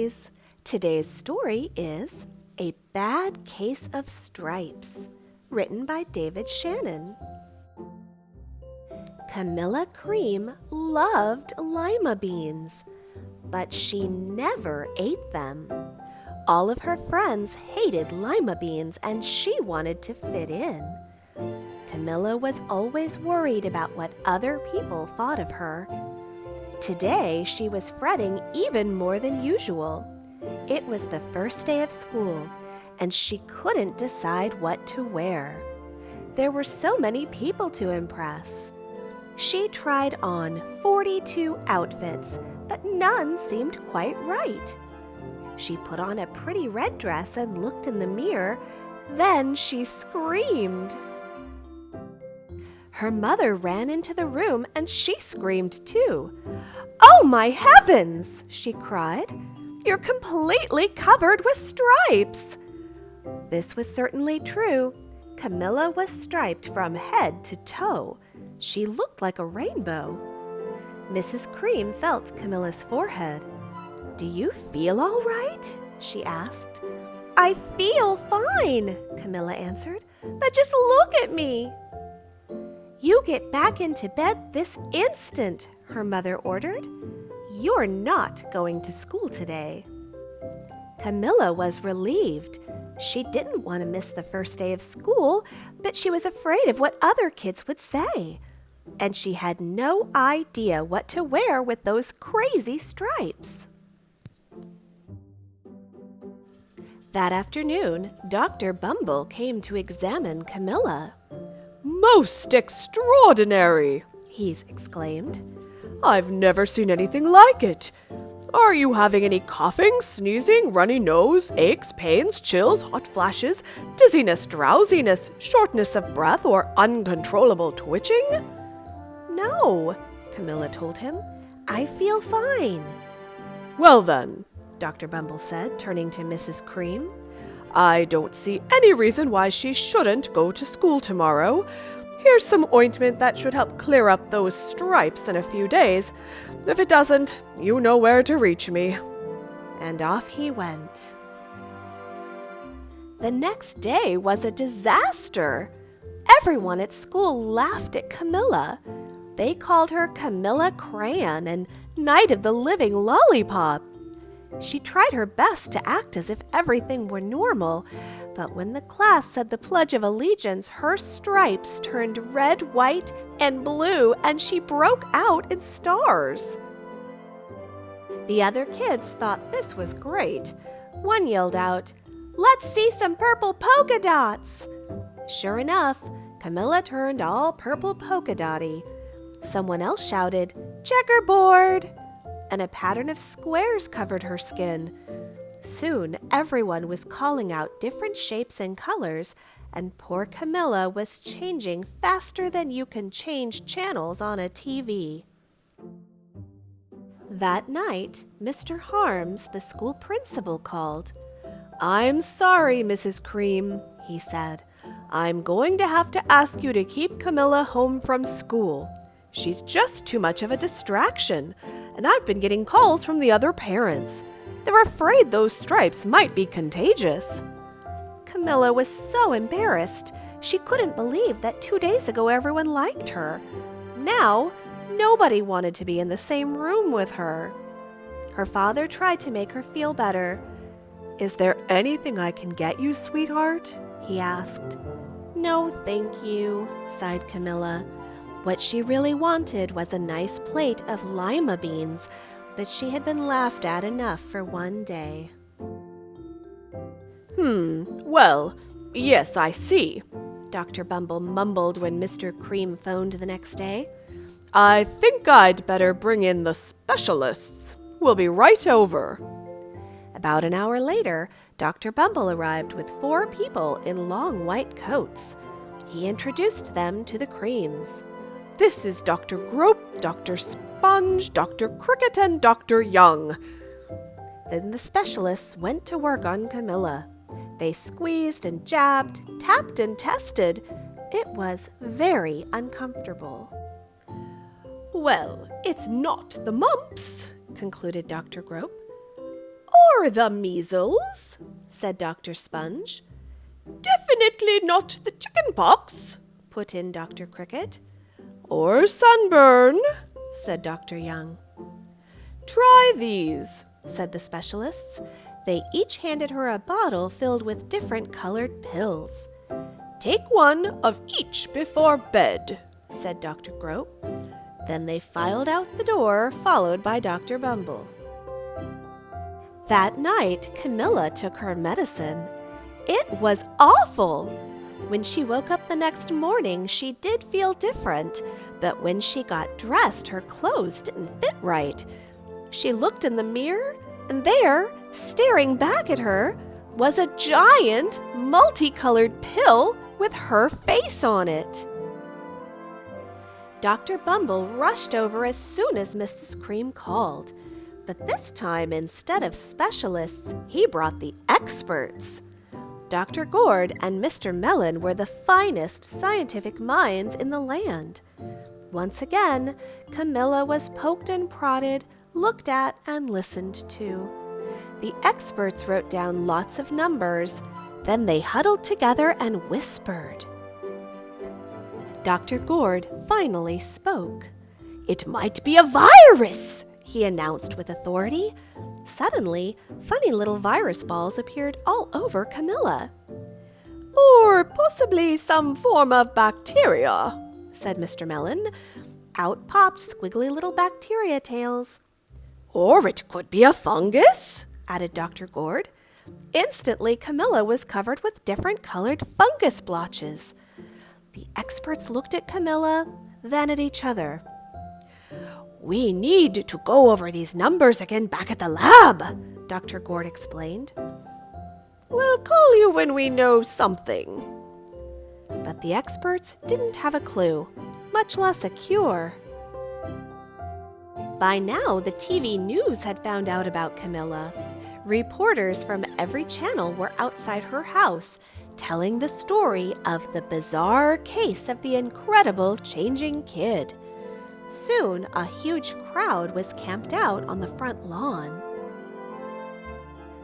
Stories. Today's story is A Bad Case of Stripes, written by David Shannon. Camilla Cream loved lima beans, but she never ate them. All of her friends hated lima beans and she wanted to fit in. Camilla was always worried about what other people thought of her. Today she was fretting even more than usual. It was the first day of school, and she couldn't decide what to wear. There were so many people to impress. She tried on 42 outfits, but none seemed quite right. She put on a pretty red dress and looked in the mirror. Then she screamed. Her mother ran into the room and she screamed too. "Oh my heavens!" she cried. "You're completely covered with stripes!" This was certainly true. Camilla was striped from head to toe. She looked like a rainbow. Mrs. Cream felt Camilla's forehead. "Do you feel all right?" she asked. "I feel fine," Camilla answered, "but just look at me." "You get back into bed this instant," her mother ordered. "You're not going to school today." Camilla was relieved. She didn't want to miss the first day of school, but she was afraid of what other kids would say. And she had no idea what to wear with those crazy stripes. That afternoon, Dr. Bumble came to examine Camilla. "Most extraordinary!" he exclaimed. "I've never seen anything like it. Are you having any coughing, sneezing, runny nose, aches, pains, chills, hot flashes, dizziness, drowsiness, shortness of breath, or uncontrollable twitching?" "No," Camilla told him. "I feel fine." "Well then," Dr. Bumble said, turning to Mrs. Cream, "I don't see any reason why she shouldn't go to school tomorrow. Here's some ointment that should help clear up those stripes in a few days. If it doesn't, you know where to reach me." And off he went. The next day was a disaster. Everyone at school laughed at Camilla. They called her Camilla Crayon and Night of the Living Lollipop. She tried her best to act as if everything were normal, but when the class said the Pledge of Allegiance, her stripes turned red, white, and blue, and she broke out in stars. The other kids thought this was great. One yelled out, "Let's see some purple polka dots!" Sure enough, Camilla turned all purple polka dotty. Someone else shouted, "Checkerboard!" and a pattern of squares covered her skin. Soon, everyone was calling out different shapes and colors, and poor Camilla was changing faster than you can change channels on a TV. That night, Mr. Harms, the school principal, called. "I'm sorry, Mrs. Cream," he said. "I'm going to have to ask you to keep Camilla home from school. She's just too much of a distraction, and I've been getting calls from the other parents. They're afraid those stripes might be contagious." Camilla was so embarrassed. She couldn't believe that 2 days ago everyone liked her. Now, nobody wanted to be in the same room with her. Her father tried to make her feel better. "Is there anything I can get you, sweetheart?" he asked. "No, thank you," sighed Camilla. What she really wanted was a nice plate of lima beans, but she had been laughed at enough for one day. Well, yes, I see," Dr. Bumble mumbled when Mr. Cream phoned the next day. "I think I'd better bring in the specialists. We'll be right over." About an hour later, Dr. Bumble arrived with 4 people in long white coats. He introduced them to the Creams. "This is Dr. Grope, Dr. Sponge, Dr. Cricket, and Dr. Young." Then the specialists went to work on Camilla. They squeezed and jabbed, tapped and tested. It was very uncomfortable. "Well, it's not the mumps," concluded Dr. Grope. "Or the measles," said Dr. Sponge. "Definitely not the chicken pox," put in Dr. Cricket. "Or sunburn," said Dr. Young. "Try these," said the specialists. They each handed her a bottle filled with different colored pills. "Take one of each before bed," said Dr. Grope. Then they filed out the door, followed by Dr. Bumble. That night, Camilla took her medicine. It was awful! When she woke up the next morning, she did feel different, but when she got dressed, her clothes didn't fit right. She looked in the mirror, and there, staring back at her, was a giant, multicolored pill with her face on it. Dr. Bumble rushed over as soon as Mrs. Cream called. But this time, instead of specialists, he brought the experts. Dr. Gourd and Mr. Mellon were the finest scientific minds in the land. Once again, Camilla was poked and prodded, looked at and listened to. The experts wrote down lots of numbers. Then they huddled together and whispered. Dr. Gourd finally spoke. "It might be a virus," he announced with authority. Suddenly, funny little virus balls appeared all over Camilla. "Or possibly some form of bacteria," said Mr. Mellon. Out popped squiggly little bacteria tails. "Or it could be a fungus," added Dr. Gourd. Instantly, Camilla was covered with different colored fungus blotches. The experts looked at Camilla, then at each other. "We need to go over these numbers again back at the lab," Dr. Gourd explained. "We'll call you when we know something." But the experts didn't have a clue, much less a cure. By now, the TV news had found out about Camilla. Reporters from every channel were outside her house, telling the story of the bizarre case of the incredible changing kid. Soon, a huge crowd was camped out on the front lawn.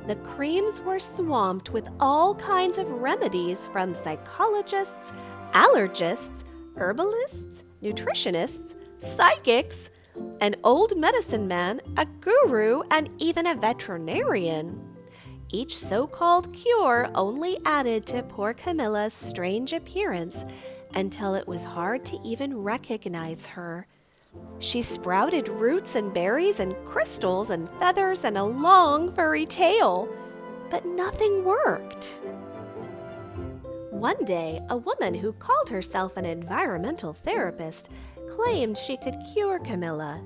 The Creams were swamped with all kinds of remedies from psychologists, allergists, herbalists, nutritionists, psychics, an old medicine man, a guru, and even a veterinarian. Each so-called cure only added to poor Camilla's strange appearance until it was hard to even recognize her. She sprouted roots and berries and crystals and feathers and a long furry tail, but nothing worked. One day, a woman who called herself an environmental therapist claimed she could cure Camilla.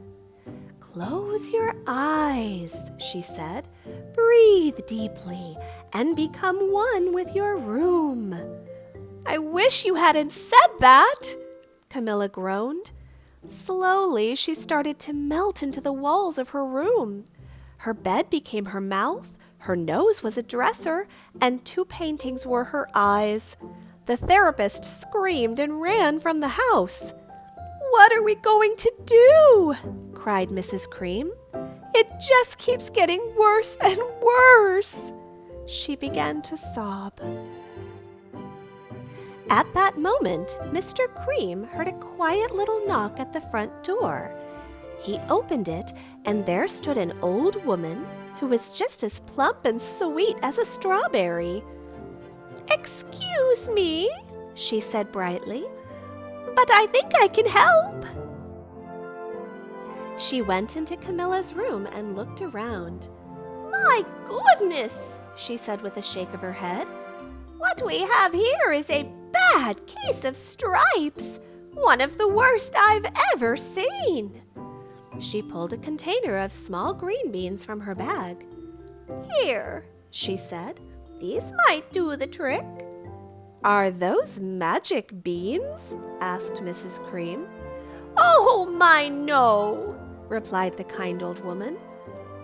"Close your eyes," she said. "Breathe deeply and become one with your room." "I wish you hadn't said that," Camilla groaned. Slowly, she started to melt into the walls of her room. Her bed became her mouth, her nose was a dresser, and 2 paintings were her eyes. The therapist screamed and ran from the house. "What are we going to do?" cried Mrs. Cream. "It just keeps getting worse and worse." She began to sob. At that moment, Mr. Cream heard a quiet little knock at the front door. He opened it, and there stood an old woman who was just as plump and sweet as a strawberry. "Excuse me," she said brightly, "but I think I can help." She went into Camilla's room and looked around. "My goodness," she said with a shake of her head. "What we have here is a bad case of stripes, one of the worst I've ever seen." She pulled a container of small green beans from her bag. "Here," she said, "these might do the trick." "Are those magic beans?" asked Mrs. Cream. "Oh, my, no," replied the kind old woman.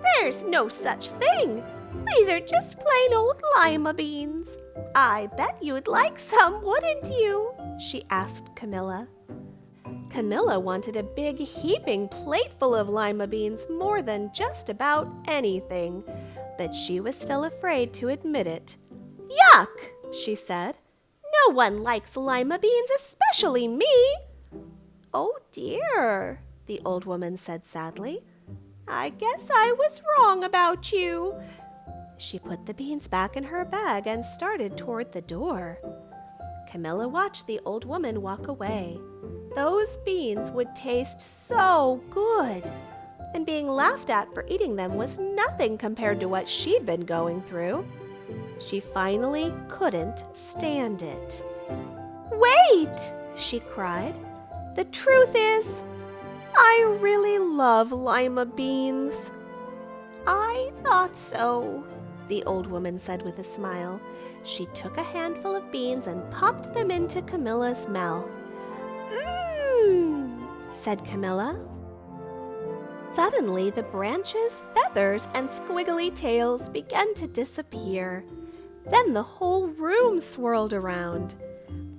"There's no such thing. These are just plain old lima beans. I bet you'd like some, wouldn't you?" she asked Camilla. Camilla wanted a big heaping plate full of lima beans more than just about anything. but she was still afraid to admit it. Yuck, she said. No one likes lima beans, especially me. Oh dear, the old woman said sadly. I guess I was wrong about you. She put the beans back in her bag and started toward the door. Camilla watched the old woman walk away. Those beans would taste so good, and being laughed at for eating them was nothing compared to what she'd been going through. She finally couldn't stand it. Wait, she cried. The truth is, I really love lima beans. I thought so, the old woman said with a smile. She took a handful of beans and popped them into Camilla's mouth. Mmm, said Camilla. Suddenly, the branches, feathers, and squiggly tails began to disappear. Then the whole room swirled around.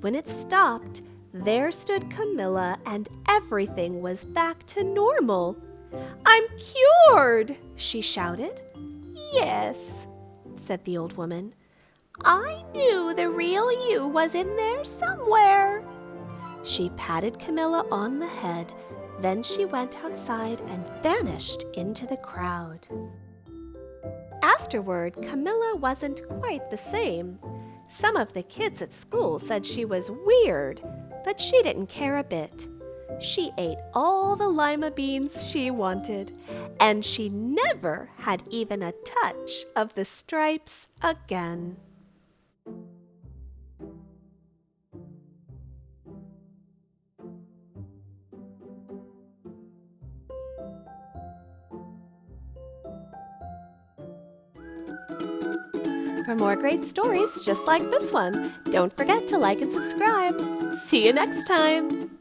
When it stopped, there stood Camilla, and everything was back to normal. I'm cured, she shouted. Yes, said the old woman. I knew the real you was in there somewhere. She patted Camilla on the head. Then she went outside and vanished into the crowd. Afterward, Camilla wasn't quite the same. Some of the kids at school said she was weird, but she didn't care a bit. She ate all the lima beans she wanted, and she never had even a touch of the stripes again. For more great stories just like this one, don't forget to like and subscribe. See you next time!